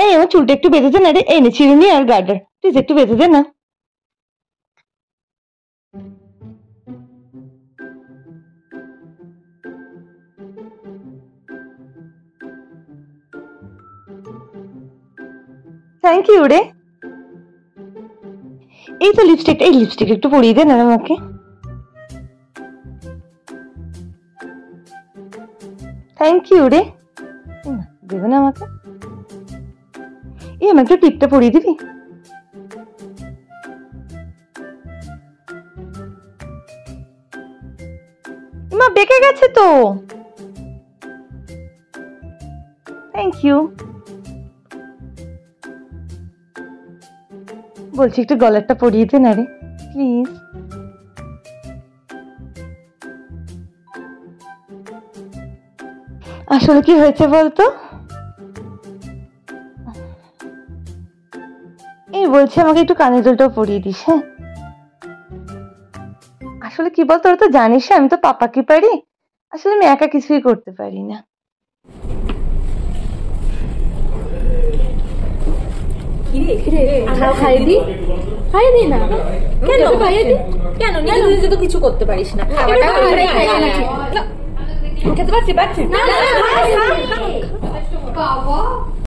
এই আমার চুলটা একটু বেঁধে দে না রে, এই নে চিরুনি আর গার্ডার, প্লিজ একটু বেঁধে দে না। থ্যাংক ইউ রে। এই তো লিপস্টিক, এই লিপস্টিক একটু পরিয়ে দে না আমাকে। থ্যাংক ইউ রে। দেবে না আমাকে? এই আমাকে টিপটা পরিয়ে দিবি? মা বেঁকে গেছে তো। Thank you. বলছি একটু গলারটা পরিয়ে দে না রে প্লিজ। আসলে কি হয়েছে বলতো? এই বলছি আমাকে একটু কানের দুলটাও পরিয়ে দিস। হ্যাঁ আসলে কি বলতো, তোরা তো জানিস আমি তো পাপাকে পারি, আসলে আমি একা কিছুই করতে পারি না। নিজে তো কিছু করতে পারিস না, খেতে পারছি?